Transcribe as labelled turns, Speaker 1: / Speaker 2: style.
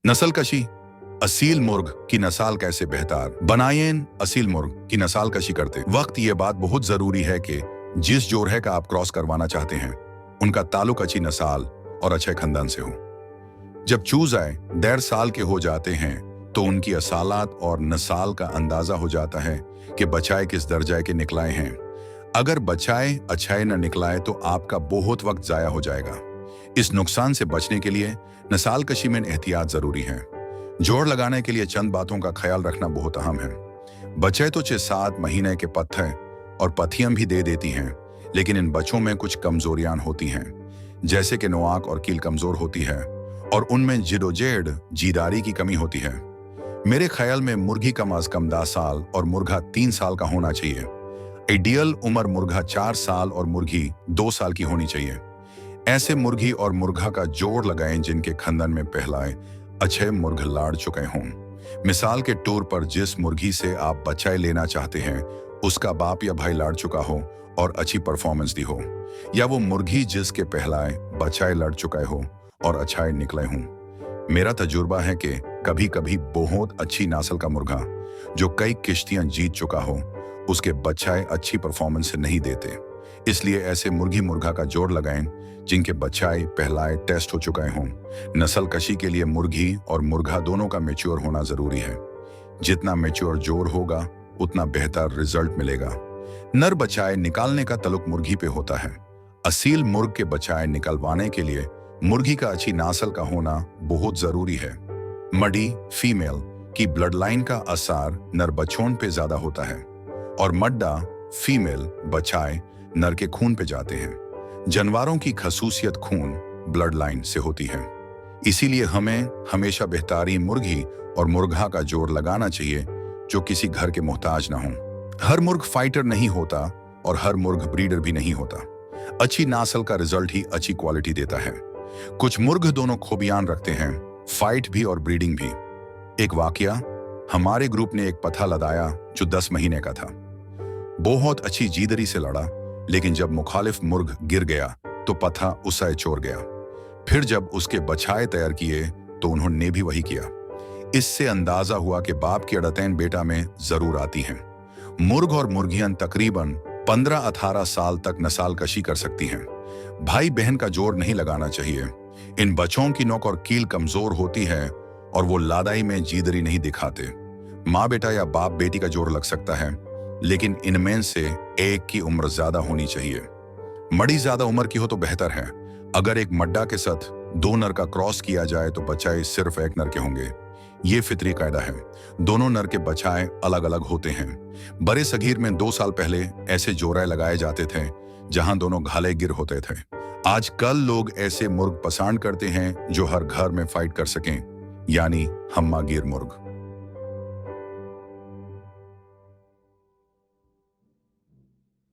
Speaker 1: नस्ल कशी, असील मुर्ग की नस्ल कैसे बेहतर बनाएं। असील मुर्ग की नस्ल कशी करते वक्त ये बात बहुत जरूरी है कि जिस जोरहे का आप क्रॉस करवाना चाहते हैं उनका ताल्लुक अच्छी नस्ल और अच्छे खानदान से हो। जब चूज आए 1.5 साल के हो जाते हैं तो उनकी असालात और नस्ल का अंदाजा हो जाता है कि बचाए किस दर्जाए के निकलाए हैं। अगर बचाए अच्छाए न निकलाए तो आपका बहुत वक्त जाया हो जाएगा। इस नुकसान से बचने के लिए नस्ल कशी में एहतियात जरूरी है। जोड़ लगाने के लिए चंद बातों का ख्याल रखना बहुत अहम है। बच्चे तो 6-7 महीने के पत्थर और पथियम भी दे देती हैं, लेकिन इन बच्चों में कुछ कमजोरियां होती हैं, जैसे कि नोआक और कील कमजोर होती है और उनमें जिडोजेड जीदारी की कमी होती है। मेरे ख्याल में मुर्गी कम अज कम 10 साल और मुर्गा 3 साल का होना चाहिए। आइडियल उम्र मुर्गा 4 साल और मुर्गी 2 साल की होनी चाहिए। ऐसे मुर्गी और मुर्गा का जोड़ लगाएं जिनके खंदन में पहलाए अच्छे मुर्ग लाड़ चुके हों। मिसाल के तौर पर जिस मुर्गी से आप बच्चाए लेना चाहते हैं उसका बाप या भाई लाड़ चुका हो और अच्छी परफॉर्मेंस दी हो, या वो मुर्गी जिसके पहलाए बच्चाए लड़ चुका हो और अच्छाए निकले हों। मेरा तजुर्बा है कि कभी कभी बहुत अच्छी नस्ल का मुर्गा जो कई किश्तियां जीत चुका हो उसके बच्चाए अच्छी परफॉर्मेंस नहीं देते। इसलिए ऐसे मुर्गी मुर्गा का जोड़ लगाएं जिनके बच्चाए पहलाए टेस्ट हो चुके हों। नस्ल कशी के लिए मुर्गी और मुर्गा दोनों का मैच्योर होना जरूरी है। जितना मैच्योर जोड़ होगा उतना बेहतर रिजल्ट मिलेगा। नर बच्चाए निकालने का तल्लुक मुर्गी पे होता है। असील मुर्ग के बच्चाए निकलवाने के लिए मुर्गी का अच्छी नस्ल का होना बहुत जरूरी है। मडी फीमेल की ब्लड लाइन का असर नर बच्चों पे ज्यादा होता है और मड्डा फीमेल बच्चाए नर के खून पे जाते हैं। जानवरों की खसूसियत खून ब्लड लाइन से होती है, इसीलिए हमें हमेशा बेहतरीन मुर्गी और मुर्गा का जोड़ लगाना चाहिए जो किसी घर के मोहताज ना हो। हर मुर्ग फाइटर नहीं होता और हर मुर्ग ब्रीडर भी नहीं होता। अच्छी नस्ल का रिजल्ट ही अच्छी क्वालिटी देता है। कुछ मुर्ग दोनों खूबियां रखते हैं, फाइट भी और ब्रीडिंग भी। एक वाकया, हमारे ग्रुप ने एक पथा लदाया जो 10 महीने का था। बहुत अच्छी जीदरी से लड़ा, लेकिन जब मुखालिफ मुर्ग गिर गया तो पथा उसे चोर गया। फिर जब उसके बछाए तैयार किए तो उन्होंने भी वही किया। इससे अंदाजा हुआ कि बाप की अड़तैन बेटा में जरूर आती हैं। मुर्ग और मुर्गियां तकरीबन 15-18 साल तक नस्ल कशी कर सकती हैं। भाई बहन का जोड़ नहीं लगाना चाहिए। इन बच्चों की नोक और कील कमजोर होती है और वो लादाई में जीदरी नहीं दिखाते। माँ बेटा या बाप बेटी का जोड़ लग सकता है, लेकिन इनमें से एक की उम्र ज्यादा होनी चाहिए। मड़ी ज्यादा उम्र की हो तो बेहतर है। अगर एक मड्डा के साथ 2 नर का क्रॉस किया जाए तो बच्चाए सिर्फ 1 नर के होंगे। ये फितरी कायदा है। दोनों नर के बच्चाए अलग अलग होते हैं। बड़े सगीर में 2 साल पहले ऐसे जोड़े लगाए जाते थे जहां दोनों घाले गिर होते थे। आजकल लोग ऐसे मुर्ग पसंद करते हैं जो हर घर में फाइट कर सकें, यानी हम्मा गिर मुर्ग।